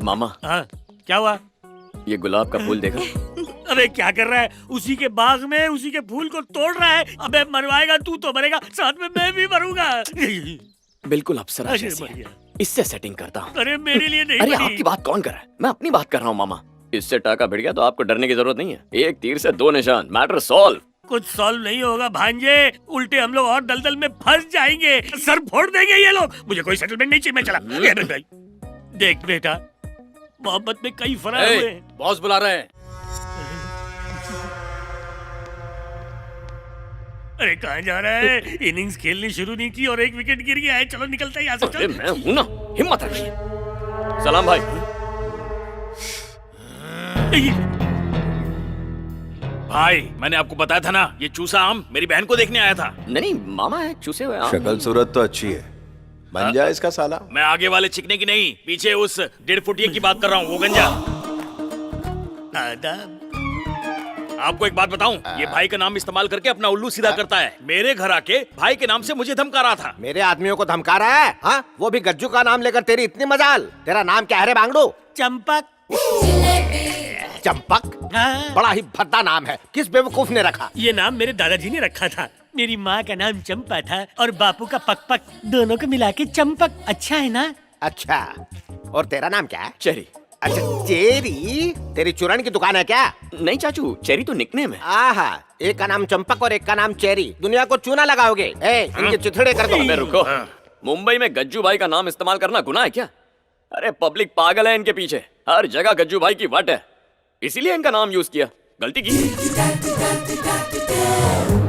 मामा, हाँ, क्या हुआ? ये गुलाब का फूल देखा? अबे क्या कर रहा है? उसी के बाग में उसी के फूल को तोड़ रहा है। अबे मरवाएगा तू तो मरेगा, साथ में मैं भी मरूंगा। बिल्कुल अप्सरा अरे जैसी मर है। गया। इससे सेटिंग करता हूँ। अरे मेरे लिए नहीं अरे बनी। आपकी बात कौन कर रहा है? मैं अपनी बात कर रहा हूँ मामा। इससे टाका भिड़ गया तो आपको डरने की जरूरत नहीं है। एक तीर से दो निशान, मैटर सॉल्व। कुछ सॉल्व नहीं होगा भांजे, उल्टे हम लोग और दलदल में फंस जाएंगे, सर फोड़ देंगे ये लोग। मुझे कोई सेटलमेंट नहीं चाहिए, मैं चला। ये भाई देख बेटा, मोहब्बत में कई फरार हुए। बॉस बुला रहे हैं। अरे कहाँ जा रहा है? इनिंग्स खेलनी शुरू नहीं की और एक विकेट गिर गया है। चलो निकलते हैं यहाँ से। अरे चल। मैं हूं ना, हिम्मत रखिए। सलाम भाई। भाई मैंने आपको बताया था ना, ये चूसा आम मेरी बहन को देखने आया था। नहीं मामा है, चूसे हुए आम। शक्ल सूरत तो अच्छी है, बन जाए इसका साला। मैं आगे वाले चिकने की नहीं, पीछे उस 1.5 फुटिया की बात कर रहा हूँ, वो गंजा। आदाब। आपको एक बात बताऊं, ये भाई का नाम इस्तेमाल करके अपना उल्लू सीधा करता है। मेरे घर आके भाई के नाम से मुझे धमका रहा था। मेरे आदमियों को धमका रहा है? हाँ, वो भी गज्जू का नाम लेकर। तेरी इतनी मजाल। तेरा नाम क्या है रे बांगड़ू? चंपक। चंपक? हाँ। बड़ा ही भद्दा नाम है, किस बेवकूफ ने रखा? ये नाम मेरे दादाजी ने रखा था। मेरी माँ का नाम चंपा था और बापू का पकपक, दोनों को मिला के चंपक। अच्छा है ना? अच्छा, और तेरा नाम क्या है? चेरी। अच्छा चेरी। तेरी चूरन की दुकान है क्या? नहीं चाचू, चेरी तो निकनेम है। आहा, एक का नाम चंपक और एक का नाम चेरी। दुनिया को चूना लगाओगे? इनके चिथड़े कर दो। अबे रुको, मुंबई में गज्जू भाई का नाम इस्तेमाल करना गुनाह है क्या? अरे पब्लिक पागल है इनके पीछे, हर जगह गज्जू भाई की वट है, इसीलिए इनका नाम यूज किया। गलती की।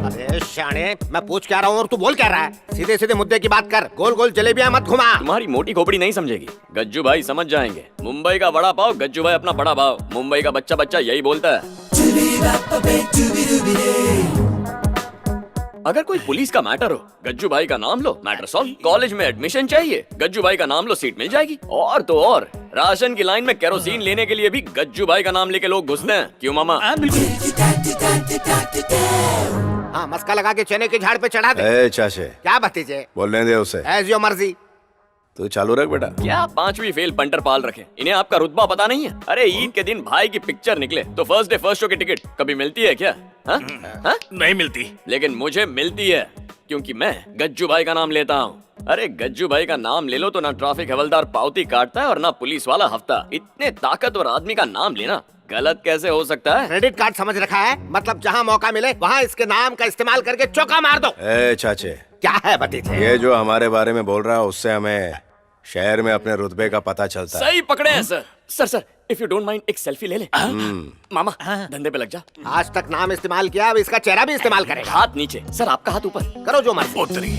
अरे शाणे, मैं पूछ क्या रहा हूँ और तू बोल क्या रहा है? सीधे सीधे मुद्दे की बात कर, गोल गोल जलेबियां मत घुमा। तुम्हारी मोटी खोपड़ी नहीं समझेगी, गज्जू भाई समझ जाएंगे। मुंबई का बड़ा पाव, गज्जू भाई अपना बड़ा भाव। मुंबई का बच्चा बच्चा यही बोलता है। अगर कोई पुलिस का मैटर हो, गज्जू भाई का नाम लो, मैटर सॉल्व। कॉलेज में एडमिशन चाहिए, गज्जू भाई का नाम लो, सीट मिल जाएगी। और तो और, राशन की लाइन में केरोसिन लेने के लिए भी गज्जू भाई का नाम लेके लोग घुसते हैं। क्यों मामा? हाँ, मस्का लगा के चने के झाड़ पे चढ़ा दे। ए चाचे, क्या भतीजे? बोलने दे उसे। एज योर मर्जी। तू चालू रख बेटा। क्या 5वीं फेल पंटर पाल रखे, इन्हें आपका रुतबा पता नहीं है? अरे ईद के दिन भाई की पिक्चर निकले तो फर्स्ट डे फर्स्ट शो की टिकट कभी मिलती है क्या? हाँ? हाँ? नहीं मिलती। लेकिन मुझे मिलती है, क्योंकि मैं गज्जू भाई का नाम लेता हूँ। अरे गज्जू भाई का नाम ले लो तो ना ट्रैफिक हवलदार पावती काटता है और ना पुलिस वाला हफ्ता। इतने ताकतवर आदमी का नाम लेना गलत कैसे हो सकता है? क्रेडिट कार्ड समझ रखा है? मतलब जहाँ मौका मिले वहाँ इसके नाम का इस्तेमाल करके चौका मार दो। ए चाचे, क्या है भतीजे? ये जो हमारे बारे में बोल रहा है उससे हमें शहर में अपने रुतबे का पता चलता है। सही पकड़े हैं sir. Sir if you don't mind एक सेल्फी ले ले। मामा धंधे पे लग जा। आज तक नाम इस्तेमाल किया, अब इसका चेहरा भी इस्तेमाल करेगा। हाथ नीचे सर, आपका हाथ ऊपर करो जो मर्जी।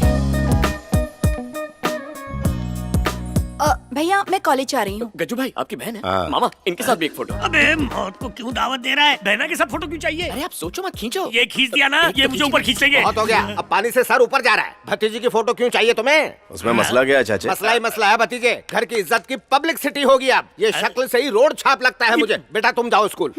भैया मैं कॉलेज जा रही हूँ। गज्जू भाई आपकी बहन है? हाँ। मामा इनके साथ भी एक फोटो। अबे मौत को क्यों दावत दे रहा है? बहना के साथ फोटो क्यों चाहिए? अरे आप सोचो मत, खींचो। ये खींच दिया ना, ये मुझे ऊपर खींच लेंगे। बहुत हो गया, अब पानी से सर ऊपर जा रहा है। भतीजी की फोटो क्यों चाहिए तुम्हें? उसमें मसला क्या है चाचे? मसला ही मसला है भतीजे। घर की इज्जत की पब्लिसिटी होगी अब। ये शक्ल से ही रोड छाप लगता है मुझे। बेटा तुम जाओ स्कूल।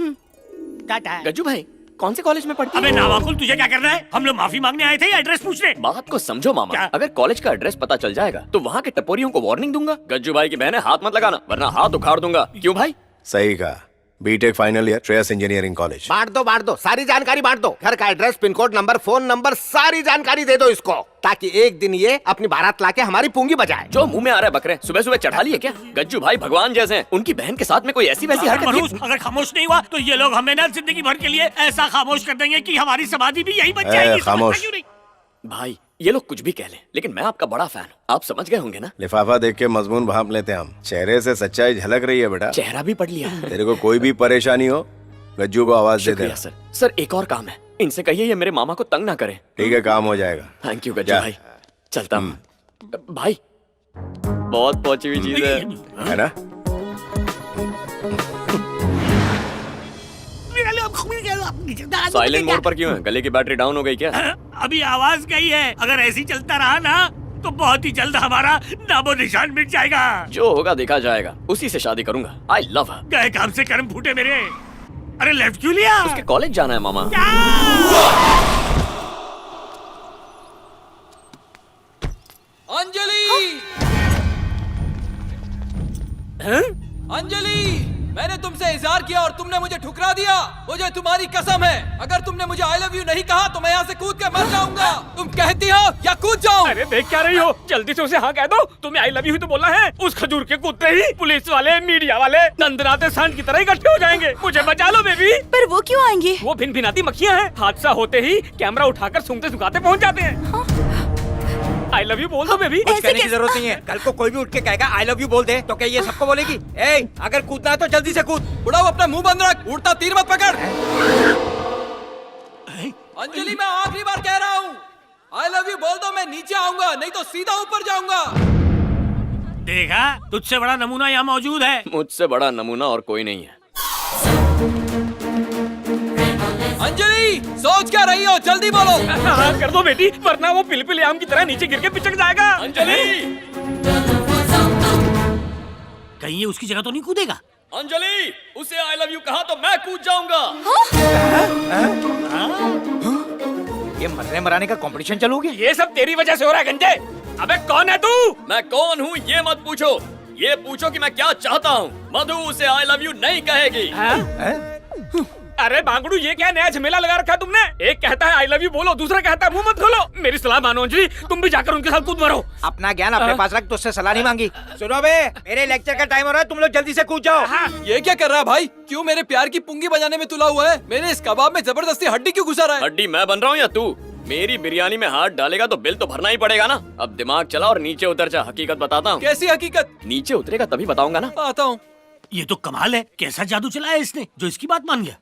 टाटा। गज्जू भाई कौन से कॉलेज में पढ़ती अबे हो? नावाकुल, तुझे क्या करना है? हम लोग माफी मांगने आए थे या एड्रेस पूछने? बात को समझो मामा, क्या? अगर कॉलेज का एड्रेस पता चल जाएगा तो वहाँ के टपोरियों को वार्निंग दूंगा। गज्जू भाई की बहन है, हाथ मत लगाना वरना हाथ उखाड़ दूंगा। क्यों भाई? सही कहा। BTech final year, Shreyas engineering college. बांट दो, सारी जानकारी बांट दो। घर का address, pin code, number, phone number, सारी जानकारी दे दो इसको, ताकि एक दिन ये अपनी बारात लाके हमारी पूंगी बजाए। जो मुंह में आ रहा है बकरे, सुबह सुबह चढ़ा लिए क्या? गज्जू भाई भगवान जैसे हैं, उनकी बहन के साथ में कोई ऐसी वैसी हरकत मनुष्य की- अगर खामोश नहीं हुआ तो ये लोग हमें ना जिंदगी भर के लिए ऐसा खामोश कर देंगे कि हमारी समाधि भी यही बन जाएगी। खामोश। समझते क्यों नहीं? भाई ये लोग कुछ भी कह लें, लेकिन मैं आपका बड़ा फैन हूँ, आप समझ गए होंगे ना? लिफाफा देख के मजमून भांप लेते हैं हम। चेहरे से सच्चाई झलक रही है बेटा। चेहरा भी पढ़ लिया। तेरे को कोई भी परेशानी हो, गज्जू को आवाज दे शुक्रिया देना। सर। सर एक और काम है, इनसे कहिए ये मेरे मामा को तंग ना करें। ठीक है, काम हो जाएगा। थैंक यू गज्जू जा। भाई, चलता हूँ। भाई बहुत पहुंची हुई चीज है ना? साइलेंट मोड पर क्यों है? गले की बैटरी डाउन हो गई क्या? अभी आवाज गई है। अगर ऐसी चलता रहा ना तो बहुत ही जल्द हमारा नामो निशान मिट जाएगा। जो होगा देखा जाएगा, उसी से शादी करूंगा। आई लव हर। गए काम से कर्म फूटे मेरे। अरे लेफ्ट क्यों लिया? उसके कॉलेज जाना है मामा। अंजलि! अंजलि, मैंने तुमसे इजहार किया और तुमने मुझे ठुकरा दिया। मुझे तुम्हारी कसम है, अगर तुमने मुझे आई लव यू नहीं कहा तो मैं यहाँ से कूद के मर जाऊंगा। तुम कहती हो या कूद जाऊं? अरे देख क्या रही हो, जल्दी से उसे हाँ कह दो। तुम्हें आई लव यू तो बोलना है। उस खजूर के कूदते ही पुलिस वाले, मीडिया वाले नंदनाते सांड की तरह इकट्ठे हो जाएंगे। मुझे बचा लो बेबी। पर वो क्यों आएंगे? वो भिनभिनाती मक्खियाँ हैं। हादसा होते ही कैमरा उठाकर सूंघते सुखाते पहुँच जाते हैं। आई लव यू बोल दो बेबी। ऐसे कहने की कैसे? जरूरत नहीं है। कल को कोई भी उठ के कहेगा आई लव यू बोल दे तो क्या ये सबको बोलेगी? ए, अगर कूदना है तो जल्दी से कूद। बुढ़ाओ, अपना मुंह बंद रख, उड़ता तीर मत पकड़। अंजलि, मैं आखिरी बार कह रहा हूँ, आई लव यू बोल दो, मैं नीचे आऊंगा, नहीं तो सीधा ऊपर जाऊंगा। देखा, तुझसे बड़ा नमूना यहाँ मौजूद है। मुझसे बड़ा नमूना और कोई नहीं है। अंजलि, सोच क्या रही हो, जल्दी बोलो। हाँ कर दो बेटी, वरना वो पिलपिल आम की तरह नीचे गिर के पिचक जाएगा। अंजलि, कहीं ये उसकी जगह तो नहीं कूदेगा? अंजलि, उसे आई लव यू कहा तो मैं कूद जाऊंगा। ये मरने मराने का कंपटीशन चलोगे? ये सब तेरी वजह से हो रहा है गंजे। अबे कौन है तू? मैं कौन हूँ ये मत पूछो, ये पूछो कि मैं क्या चाहता हूँ। मधु उसे आई लव यू नहीं कहेगी। अरे बांगड़ू, ये क्या नया झमेला लगा रखा है तुमने? एक कहता है आई लव यू बोलो, दूसरा कहता है मुंह मत खोलो। मेरी सलाह मानो अंजलि, तुम भी जाकर उनके साथ कूद मरो। अपना ज्ञान अपने पास रख, तुझसे सलाह नहीं मांगी। सुनो बे, मेरे लेक्चर का टाइम हो रहा है, तुम लोग जल्दी से कूद जाओ। ये क्या कर रहा है भाई? क्यों मेरे प्यार की पुंगी बजाने में तुला हुआ है? मेरे इस कबाब में जबरदस्ती हड्डी क्यों घुसा रहा है? हड्डी मैं बन रहा हूँ या तू? मेरी बिरयानी में हाथ डालेगा तो बिल तो भरना ही पड़ेगा ना। अब दिमाग चला और नीचे उतर जा। हकीकत बताता हूँ। कैसी हकीकत? नीचे उतरेगा तभी बताऊंगा ना। आता हूँ। ये तो कमाल है, कैसा जादू चलाया इसने जो इसकी बात मान गया।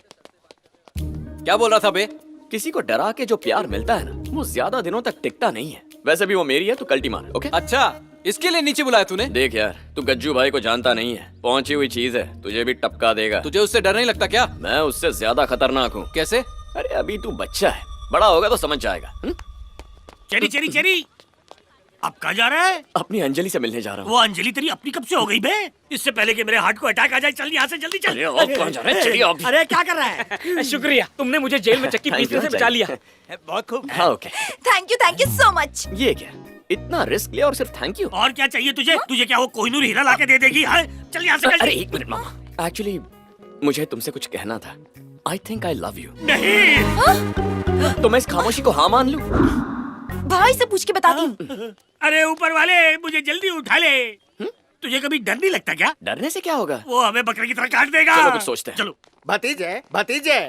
क्या बोल रहा था बे? किसी को डरा के जो प्यार मिलता है ना, वो ज्यादा दिनों तक टिकता नहीं है। वैसे भी वो मेरी है तो कल्टी मार। ओके? अच्छा, इसके लिए नीचे बुलाया तूने? देख यार, तू गज्जू भाई को जानता नहीं है। पहुंची हुई चीज है, तुझे भी टपका देगा। तुझे उससे डर नहीं लगता क्या? मैं उससे ज्यादा खतरनाक हूँ। कैसे? अरे अभी तू बच्चा है, बड़ा होगा तो समझ जाएगा। चेरी चेरी चेरी, अब कहाँ जा रहा है? अपनी अंजलि से मिलने जा रहा हूँ। वो अंजलि तेरी अपनी कब से हो गई बे? इससे पहले कि मेरे हार्ट को अटैक आ जाए, चल यहाँ से जल्दी चल। अरे आप कहाँ जा रहे हैं? चलिए आप। अरे क्या कर रहा है? शुक्रिया, तुमने मुझे जेल में चक्की पीसने से बचा लिया। बहुत खूब। हाँ okay. Thank you so much. ये क्या, इतना रिस्क लिया और सिर्फ थैंक यू? और क्या चाहिए तुझे? तुझे क्या वो कोहिनूर हीरा लाके दे देगी? हाँ? चल यहाँ से। अरे एक मिनट मामा, एक्चुअली मुझे तुमसे कुछ कहना था। I think I love you. नहीं। तो मैं इस खामोशी को हाँ मान लूं? भाई से पूछ के बताती हूँ। अरे ऊपर वाले, मुझे जल्दी उठा ले। तुझे कभी डर नहीं लगता क्या? डरने से क्या होगा? वो हमें बकरे की तरह काट देगा। चलो कुछ सोचते हैं। चलो। भतीजे, भतीजे,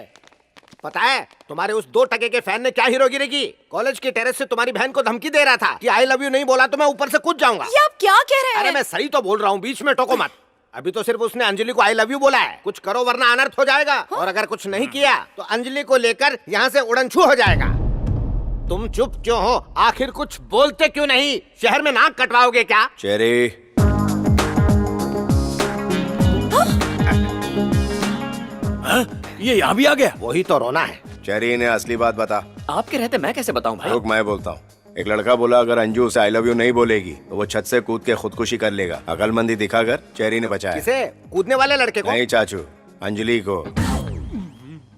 पता है तुम्हारे उस 2 टके के फैन ने क्या हीरोगिरी की? कॉलेज के टेरेस से तुम्हारी बहन को धमकी दे रहा था कि आई लव यू नहीं बोला तो मैं ऊपर से कूद जाऊंगा। ये आप क्या कह रहे अरे हैं? मैं सही तो बोल रहा हूँ, बीच में टोको मत। अभी तो सिर्फ उसने अंजलि को आई लव यू बोला है। कुछ करो वरना अनर्थ हो जाएगा। और अगर कुछ नहीं किया तो अंजलि को लेकर यहाँ से उड़नछू हो जाएगा। तुम चुप क्यों हो? आखिर कुछ बोलते क्यों नहीं? शहर में नाक कटवाओगे क्या? चेरी, ये यहाँ भी आ गया। वही तो रोना है। चेरी ने असली बात बता। आपके रहते मैं कैसे बताऊं भाई? रुक, मैं बोलता हूँ। एक लड़का बोला अगर अंजू उसे आई लव यू नहीं बोलेगी तो वो छत से कूद के खुदकुशी कर लेगा। अकलमंदी दिखाकर चेरी ने बचाया। किसे? कूदने वाले लड़के को? नहीं चाचू, अंजलि को।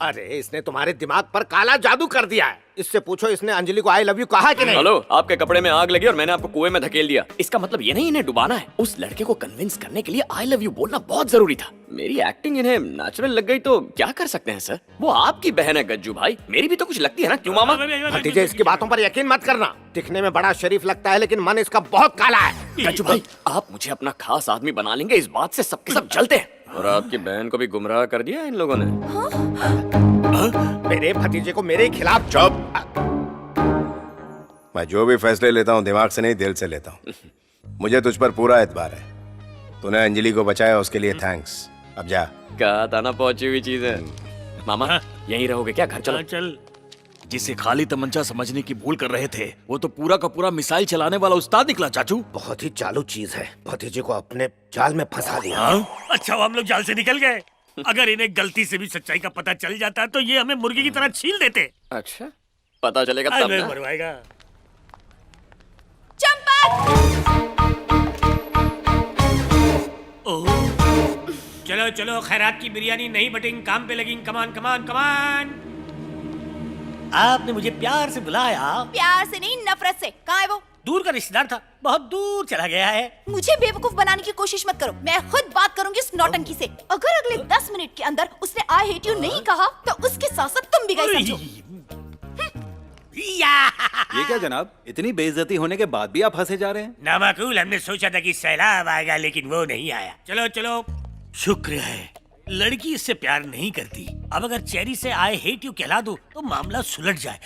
अरे इसने तुम्हारे दिमाग पर काला जादू कर दिया है। इससे पूछो इसने अंजलि को आई लव यू कहा कि नहीं? हेलो, आपके कपड़े में आग लगी और मैंने आपको कुएं में धकेल दिया। इसका मतलब ये नहीं इन्हें डुबाना है। उस लड़के को कन्विंस करने के लिए आई लव यू बोलना बहुत जरूरी था। मेरी एक्टिंग इन्हें नेचुरल लग गई तो क्या कर सकते हैं सर? वो आपकी बहन है गज्जू भाई, मेरी भी तो कुछ लगती है ना, क्यों मामा? भतीजे, इसकी बातों पर यकीन मत करना। दिखने में बड़ा शरीफ लगता है लेकिन मन इसका बहुत काला है। गज्जू भाई, आप मुझे अपना खास आदमी बना लेंगे, इस बात से सबके सब जलते हैं। और आपकी बहन को भी गुमराह कर दिया इन लोगों ने। मेरे भतीजे को मेरे खिलाफ। चुप। मैं जो भी फैसले लेता हूँ दिमाग से नहीं, दिल से लेता हूँ। मुझे तुझ पर पूरा एतबार है। तूने अंजलि को बचाया, उसके लिए थैंक्स। अब जा। कहा था ना पहुंची हुई चीज है। मामा यहीं रहोगे क्या? घर चलो। चल। जिसे खाली तमंचा समझने की भूल कर रहे थे, वो तो पूरा का पूरा मिसाइल चलाने वाला उस्ताद निकला चाचू। बहुत ही चालू चीज है। भतीजे को अपने जाल में फंसा दिया। अच्छा वो हम लोग जाल से निकल गए। अगर इन्हें गलती से भी सच्चाई का पता चल जाता तो ये हमें मुर्गी की तरह छील देते। अच्छा, पता चलेगा तब ना। मरवाएगा। चलो चलो, खैरात की बिरयानी नहीं बटेंगे, काम पे लगेंगे। कमान कमान कमान। आपने मुझे प्यार से बुलाया। प्यार से नहीं, नफरत से। कहाँ है वो? दूर का रिश्तेदार था, बहुत दूर चला गया है। मुझे बेवकूफ बनाने की कोशिश मत करो। मैं खुद बात करूंगी इस नौटंकी से। अगर अगले 10 मिनट के अंदर उसने आई हेट यू नहीं कहा तो उसके साथ साथ तुम भी गए समझो। ये क्या जनाब, इतनी बेइज्जती होने के बाद भी आप हंसे जा रहे हैं? नामाकुल, हमने सोचा था कि सैलाब आएगा लेकिन वो नहीं आया। चलो चलो, शुक्र है लड़की इससे प्यार नहीं करती। अब अगर चेरी से आई हेट यू कहला दो तो मामला सुलझ जाए।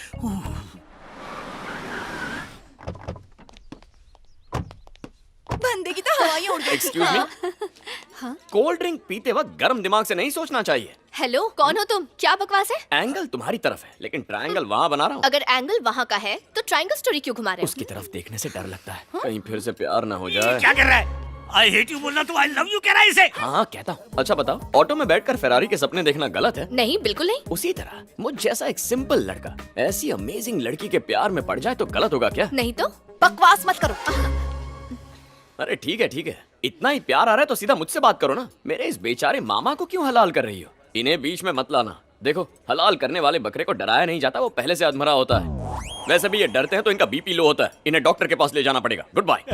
बंदे की तो हवाएं उड़ गई। एक्सक्यूज मी, कोल्ड ड्रिंक पीते वक्त गर्म दिमाग से नहीं सोचना चाहिए। हेलो, कौन हो तुम? क्या बकवास है? एंगल तुम्हारी तरफ है लेकिन ट्रायंगल वहाँ बना रहा हूँ। अगर एंगल वहाँ का है तो ट्रायंगल स्टोरी क्यों घुमा रहे हो? उसकी तरफ देखने से डर लगता है कहीं फिर से प्यार ना हो जाए। क्या कर रहा है? आई हेट यू बोलना तो आई लव यू कह रहा है इसे। हाँ कहता हूँ। अच्छा बताओ, ऑटो में बैठकर फेरारी के सपने देखना गलत है? नहीं, बिल्कुल नहीं। उसी तरह मुझ जैसा एक सिंपल लड़का ऐसी अमेजिंग लड़की के प्यार में पड़ जाए तो गलत होगा क्या? नहीं तो बकवास मत करो। अरे ठीक है, इतना ही प्यार आ रहा है तो सीधा मुझसे बात करो ना। मेरे इस बेचारे मामा को क्यों हलाल कर रही हो? इन्हें बीच में मत लाना। देखो, हलाल करने वाले बकरे को डराया नहीं जाता, वो पहले से अधमरा होता है। वैसे भी ये डरते हैं तो इनका बीपी लो होता है। इन्हें डॉक्टर के पास ले जाना पड़ेगा। गुड बाय,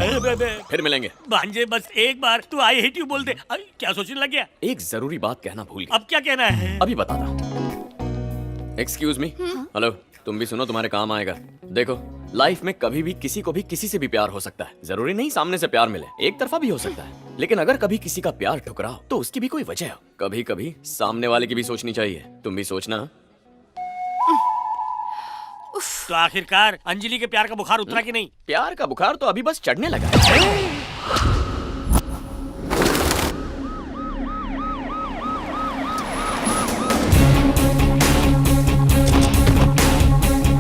फिर मिलेंगे। भांजे बस एक बार तू आई हेट यू बोल दे। क्या सोचने लग गया? एक जरूरी बात कहना भूल गया। अब क्या कहना है? अभी बताता हूँ। एक्सक्यूज मी, हेलो, तुम भी सुनो, तुम्हारे काम आएगा। देखो, लाइफ में कभी भी किसी को भी किसी से भी प्यार हो सकता है। जरूरी नहीं सामने से प्यार मिले, एक तरफा भी हो सकता है। लेकिन अगर कभी किसी का प्यार ठुकराओ तो उसकी भी कोई वजह हो। कभी कभी सामने वाले की भी सोचनी चाहिए। तुम भी सोचना। तो आखिरकार अंजलि के प्यार का बुखार उतरा कि नहीं? प्यार का बुखार तो अभी बस चढ़ने लगा है।